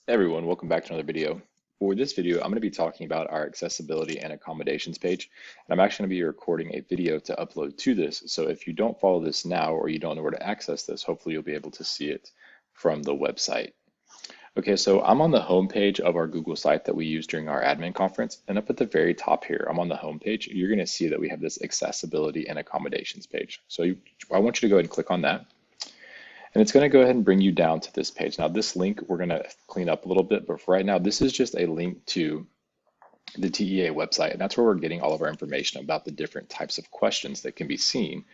Hey everyone, welcome back to another video. For this video, I'm going to be talking about our accessibility and accommodations page. And I'm actually going to be recording a video to upload to this. So if you don't follow this now or you don't know where to access this, hopefully you'll be able to see it from the website. Okay, so I'm on the home page of our Google site that we used during our admin conference. And up at the very top here, I'm on the home page. You're going to see that we have this accessibility and accommodations page. So I want you to go ahead and click on that. And it's going to go ahead and bring you down to this page. Now, this link we're going to clean up a little bit, but for right now, this is just a link to the TEA website. And that's where we're getting all of our information about the different types of questions that can be seen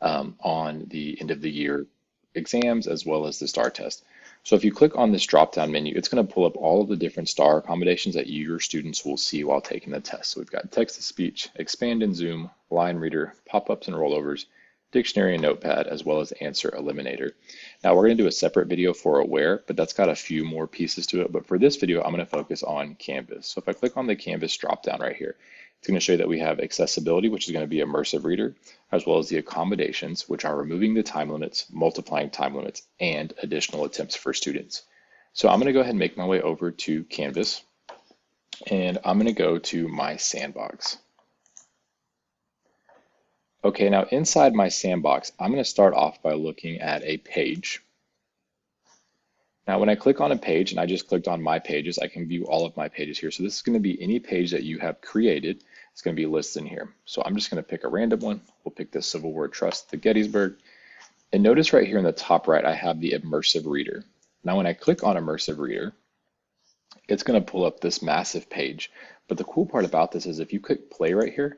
on the end of the year exams as well as the STAR test. So if you click on this drop-down menu, it's going to pull up all of the different STAR accommodations that your students will see while taking the test. So we've got text-to-speech, expand and zoom, line reader, pop-ups and rollovers, dictionary and notepad, as well as answer eliminator. Now we're going to do a separate video for aware, but that's got a few more pieces to it. But for this video, I'm going to focus on Canvas. So if I click on the Canvas drop down right here, it's going to show you that we have accessibility, which is going to be immersive reader, as well as the accommodations, which are removing the time limits, multiplying time limits, and additional attempts for students. So I'm going to go ahead and make my way over to Canvas, and I'm going to go to my sandbox. Okay, now inside my sandbox, I'm going to start off by looking at a page. Now, when I click on a page, and I just clicked on my pages, I can view all of my pages here. So this is going to be any page that you have created. It's going to be listed in here. So I'm just going to pick a random one. We'll pick the Civil War Trust, the Gettysburg. And notice right here in the top right, I have the immersive reader. Now, when I click on immersive reader, it's going to pull up this massive page. But the cool part about this is if you click play right here,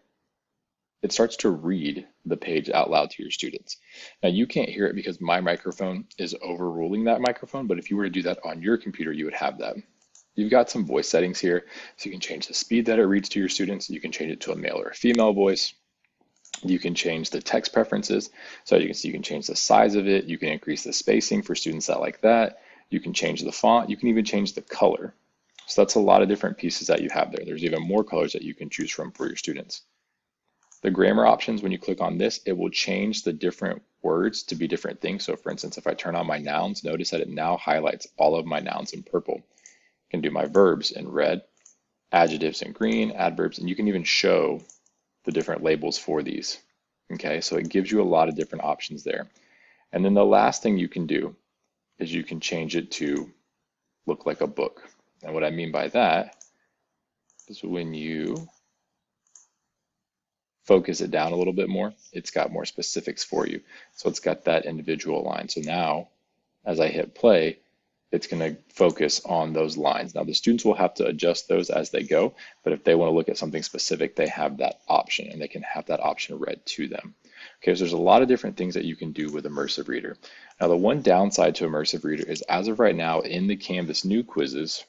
it starts to read the page out loud to your students. Now you can't hear it because my microphone is overruling that microphone, but if you were to do that on your computer, you would have that. You've got some voice settings here, so you can change the speed that it reads to your students. You can change it to a male or a female voice. You can change the text preferences. So as you can see, you can change the size of it. You can increase the spacing for students that like that. You can change the font. You can even change the color. So that's a lot of different pieces that you have there. There's even more colors that you can choose from for your students. The grammar options, when you click on this, it will change the different words to be different things. So for instance, if I turn on my nouns, notice that it now highlights all of my nouns in purple. I can do my verbs in red, adjectives in green, adverbs, and you can even show the different labels for these. Okay, so it gives you a lot of different options there. And then the last thing you can do is you can change it to look like a book. And what I mean by that is when you focus it down a little bit more, it's got more specifics for you. So it's got that individual line. So now as I hit play, it's going to focus on those lines. Now the students will have to adjust those as they go, but if they want to look at something specific, they have that option and they can have that option read to them. Okay, so there's a lot of different things that you can do with Immersive Reader. Now the one downside to Immersive Reader is as of right now in the Canvas new quizzes,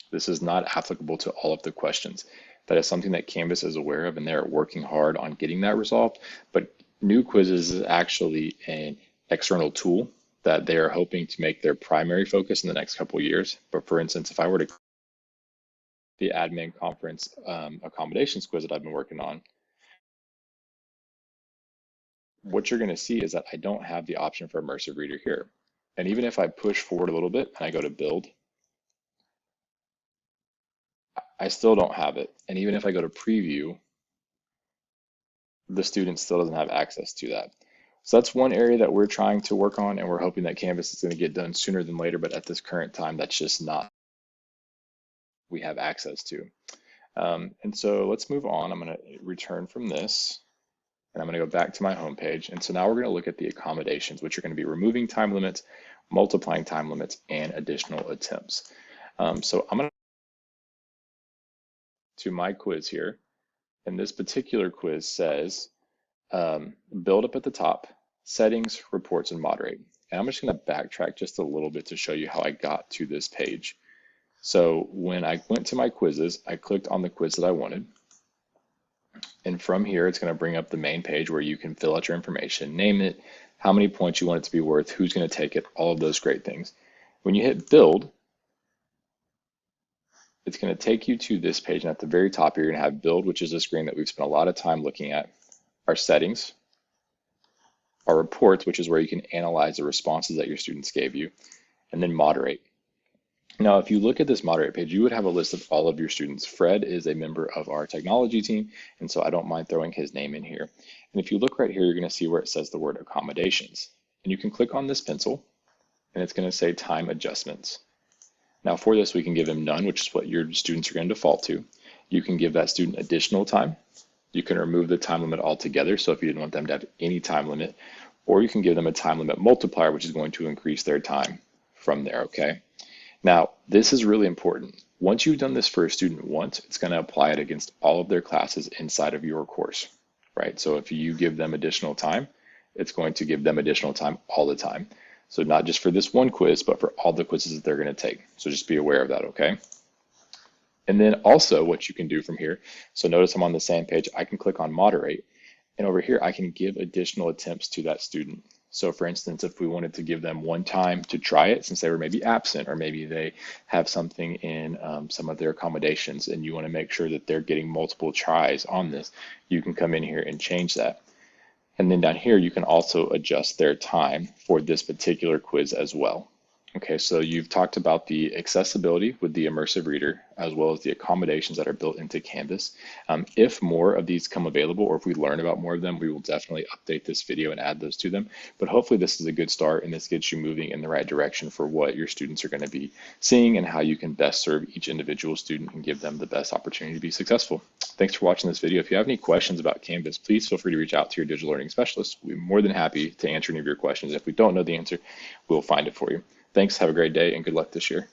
this is not applicable to all of the questions. That is something that Canvas is aware of and they're working hard on getting that resolved. But new quizzes is actually an external tool that they are hoping to make their primary focus in the next couple of years. But for instance, if I were to the admin conference accommodations quiz that I've been working on, what you're going to see is that I don't have the option for immersive reader here. And even if I push forward a little bit and I go to build, I still don't have it. And even if I go to preview, the student still doesn't have access to that. So that's one area that we're trying to work on, and we're hoping that Canvas is going to get done sooner than later, but at this current time, that's just not we have access to. And so let's move on. I'm going to return from this, and I'm going to go back to my home page. And so now we're going to look at the accommodations, which are going to be removing time limits, multiplying time limits, and additional attempts. So I'm going to my quiz here, and this particular quiz says, build up at the top, settings, reports, and moderate. And I'm just going to backtrack just a little bit to show you how I got to this page. So when I went to my quizzes, I clicked on the quiz that I wanted. And from here, it's going to bring up the main page where you can fill out your information, name it, how many points you want it to be worth, who's going to take it, all of those great things. When you hit build, it's going to take you to this page. And at the very top, you're going to have build, which is a screen that we've spent a lot of time looking at, our settings, our reports, which is where you can analyze the responses that your students gave you, and then moderate. Now, if you look at this moderate page, you would have a list of all of your students. Fred is a member of our technology team, and so I don't mind throwing his name in here. And if you look right here, you're going to see where it says the word accommodations. And you can click on this pencil, and it's going to say time adjustments. Now for this, we can give him none, which is what your students are going to default to. You can give that student additional time. You can remove the time limit altogether, so if you didn't want them to have any time limit, or you can give them a time limit multiplier, which is going to increase their time from there, okay? Now, this is really important. Once you've done this for a student once, it's going to apply it against all of their classes inside of your course, right? So if you give them additional time, it's going to give them additional time all the time. So not just for this one quiz, but for all the quizzes that they're going to take. So just be aware of that, okay? And then also what you can do from here, so notice I'm on the same page, I can click on moderate, and over here I can give additional attempts to that student. So for instance, if we wanted to give them one time to try it, since they were maybe absent, or maybe they have something in some of their accommodations, and you want to make sure that they're getting multiple tries on this, you can come in here and change that. And then down here, you can also adjust their time for this particular quiz as well. Okay, so you've talked about the accessibility with the immersive reader, as well as the accommodations that are built into Canvas. If more of these come available, or if we learn about more of them, we will definitely update this video and add those to them. But hopefully this is a good start, and this gets you moving in the right direction for what your students are going to be seeing and how you can best serve each individual student and give them the best opportunity to be successful. Thanks for watching this video. If you have any questions about Canvas, please feel free to reach out to your digital learning specialist. We'll be more than happy to answer any of your questions. If we don't know the answer, we'll find it for you. Thanks, have a great day, and good luck this year.